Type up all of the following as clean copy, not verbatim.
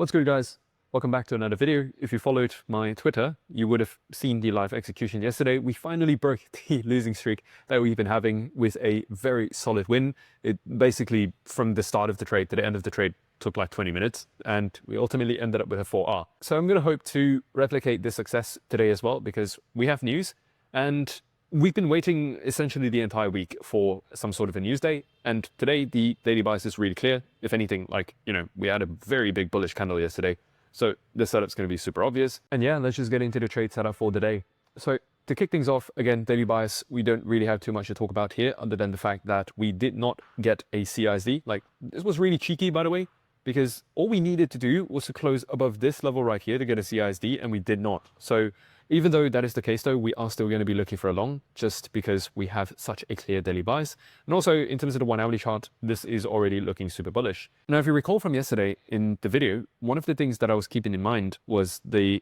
What's good, guys? Welcome back to another video. If you followed my Twitter, you would have seen the live execution yesterday. We finally broke the losing streak that we've been having with a very solid win. It basically, from the start of the trade to the end of the trade, took like 20 minutes, and we ultimately ended up with a 4R. So I'm going to hope to replicate this success today as well, because we have news, and we've been waiting essentially the entire week for some sort of a news day. And today the daily bias is really clear. If anything, we had a very big bullish candle yesterday. So the setup's going to be super obvious. And yeah, let's just get into the trade setup for the day. So to kick things off, again, daily bias, we don't really have too much to talk about here other than the fact that we did not get a CISD. Like, this was really cheeky, by the way, because all we needed to do was to close above this level right here to get a CISD, and we did not. So even though that is the case though, we are still going to be looking for a long, just because we have such a clear daily bias. And also in terms of the 1 hourly chart, this is already looking super bullish. Now, if you recall from yesterday in the video, one of the things that I was keeping in mind was the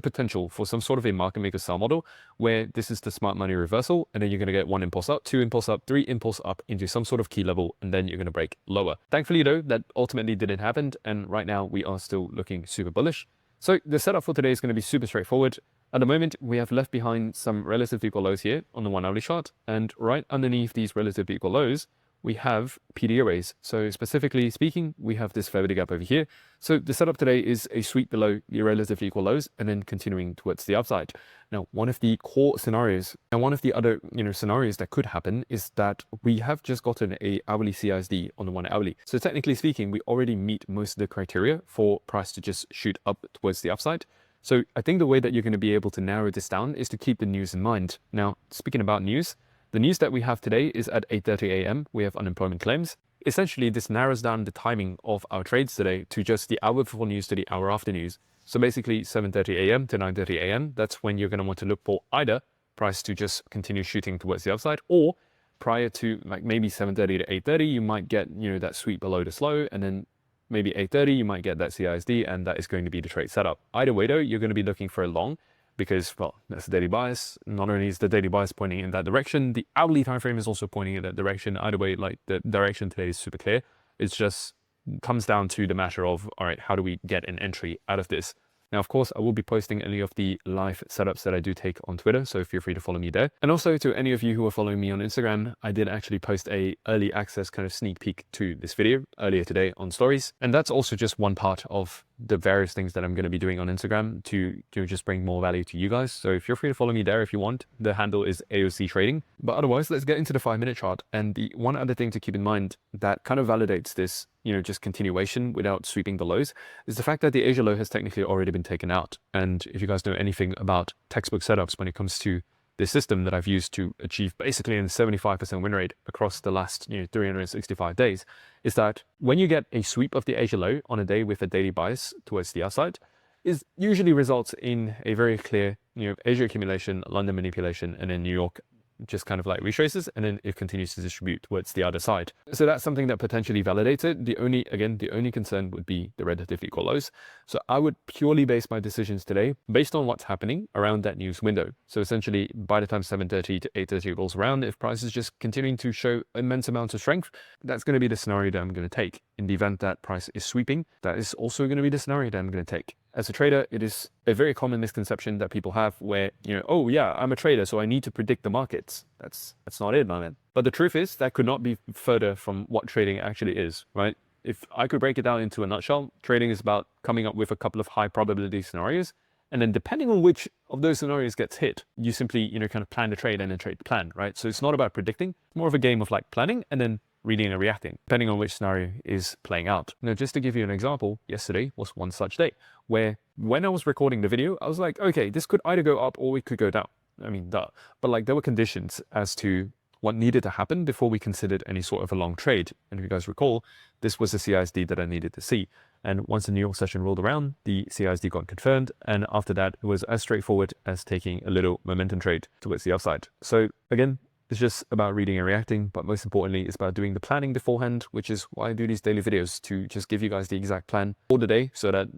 potential for some sort of a market maker sell model, where this is the smart money reversal, and then you're going to get 1 impulse up, 2 impulse up, 3 impulse up into some sort of key level, and then you're going to break lower. Thankfully though, that ultimately didn't happen, and right now we are still looking super bullish. So the setup for today is going to be super straightforward. At the moment, we have left behind some relative equal lows here on the 1 hourly chart, and right underneath these relative equal lows, we have PD arrays. So specifically speaking, we have this fair value gap over here. So the setup today is a sweep below the relatively equal lows and then continuing towards the upside. Now, one of the core scenarios, and one of the other scenarios that could happen is that we have just gotten a hourly CISD on the 1 hourly. So technically speaking, we already meet most of the criteria for price to just shoot up towards the upside. So I think the way that you're going to be able to narrow this down is to keep the news in mind. Now, speaking about news, the news that we have today is at 8:30 a.m. We have unemployment claims. Essentially, this narrows down the timing of our trades today to just the hour before news to the hour after news. So basically 7:30 a.m. to 9:30 a.m. That's when you're going to want to look for either price to just continue shooting towards the upside, or prior to like maybe 7:30 to 8:30, you might get, that sweep below the slow, and then maybe 8:30, you might get that CISD, and that is going to be the trade setup. Either way though, you're going to be looking for a long, because, well, that's the daily bias. Not only is the daily bias pointing in that direction, the hourly time frame is also pointing in that direction. Either way, like, the direction today is super clear. It's just comes down to the matter of, all right, how do we get an entry out of this? Now, of course, I will be posting any of the live setups that I do take on Twitter, so feel free to follow me there. And also to any of you who are following me on Instagram, I did actually post a early access kind of sneak peek to this video earlier today on stories. And that's also just one part of the various things that I'm going to be doing on Instagram to just bring more value to you guys. So feel free to follow me there if you want. The handle is AOC Trading. But otherwise, let's get into the 5-minute chart. And the one other thing to keep in mind that kind of validates this, just continuation without sweeping the lows, is the fact that the Asia low has technically already been taken out. And if you guys know anything about textbook setups when it comes to this system that I've used to achieve basically a 75% win rate across the last 365 days, is that when you get a sweep of the Asia low on a day with a daily bias towards the upside, is usually results in a very clear Asia accumulation, London manipulation, and then New York just kind of like retraces, and then it continues to distribute towards the other side. So that's something that potentially validates it. The only concern would be the relatively equal lows. So I would purely base my decisions today based on what's happening around that news window. So essentially, by the time 7:30 to 8:30 rolls around, if price is just continuing to show immense amounts of strength, that's going to be the scenario that I'm going to take. In the event that price is sweeping, that is also going to be the scenario that I'm going to take. As a trader, it is a very common misconception that people have where, oh yeah, I'm a trader, so I need to predict the markets. That's not it, my man. But the truth is that could not be further from what trading actually is, right? If I could break it down into a nutshell, trading is about coming up with a couple of high probability scenarios. And then depending on which of those scenarios gets hit, you simply, kind of plan the trade and then trade the plan, right? So it's not about predicting, it's more of a game of like planning and then reading and reacting, depending on which scenario is playing out. Now, just to give you an example, yesterday was one such day where when I was recording the video, I was like, okay, this could either go up or it could go down. I mean, duh. But like, there were conditions as to what needed to happen before we considered any sort of a long trade. And if you guys recall, this was the CISD that I needed to see. And once the New York session rolled around, the CISD got confirmed. And after that, it was as straightforward as taking a little momentum trade towards the upside. So again, it's just about reading and reacting, but most importantly, it's about doing the planning beforehand, which is why I do these daily videos, to just give you guys the exact plan for the day so that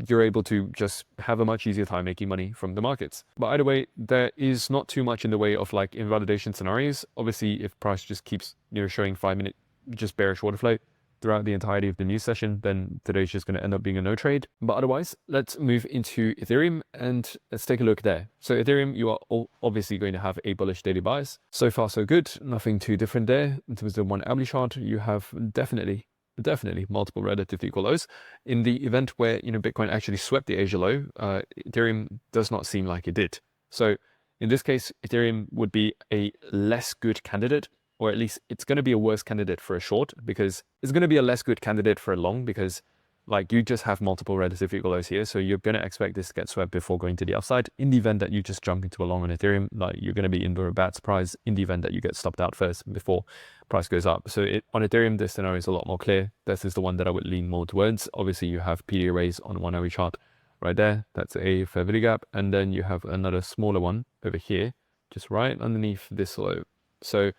you're able to just have a much easier time making money from the markets. But either way, there is not too much in the way of like invalidation scenarios. Obviously, if price just keeps showing 5-minute just bearish order flow, throughout the entirety of the news session, then today's just going to end up being a no trade. But otherwise, let's move into Ethereum and let's take a look there. So Ethereum, you are obviously going to have a bullish daily bias. So far, so good. Nothing too different there. In terms of the 1 hourly chart, you have definitely multiple relatively equal lows. In the event where, Bitcoin actually swept the Asia low, Ethereum does not seem like it did. So in this case, Ethereum would be a less good candidate, or at least it's going to be a worse candidate for a short, because it's going to be a less good candidate for a long, because like you just have multiple relative equal lows here. So you're going to expect this to get swept before going to the upside. In the event that you just jump into a long on Ethereum, like you're going to be in for a bad surprise in the event that you get stopped out first before price goes up. So on Ethereum, this scenario is a lot more clear. This is the one that I would lean more towards. Obviously you have PD arrays on 1 hourly chart right there. That's a fair value gap. And then you have another smaller one over here, just right underneath this low. So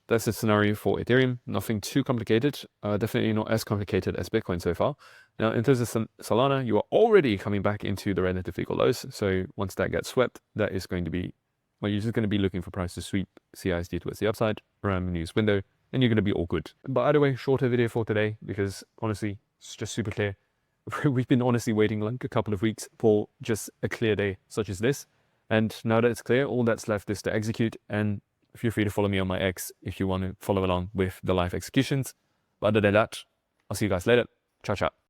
that's the scenario for Ethereum. Nothing too complicated. Definitely not as complicated as Bitcoin so far. Now, in terms of Solana, you are already coming back into the relative equal lows. So once that gets swept, that is going to be, well, you're just going to be looking for price to sweep CISD towards the upside around the news window, and you're going to be all good. But either way, shorter video for today, because honestly, it's just super clear. We've been honestly waiting like a couple of weeks for just a clear day such as this. And now that it's clear, all that's left is to execute, and feel free to follow me on my X if you want to follow along with the live executions. But other than that, I'll see you guys later. Ciao, ciao.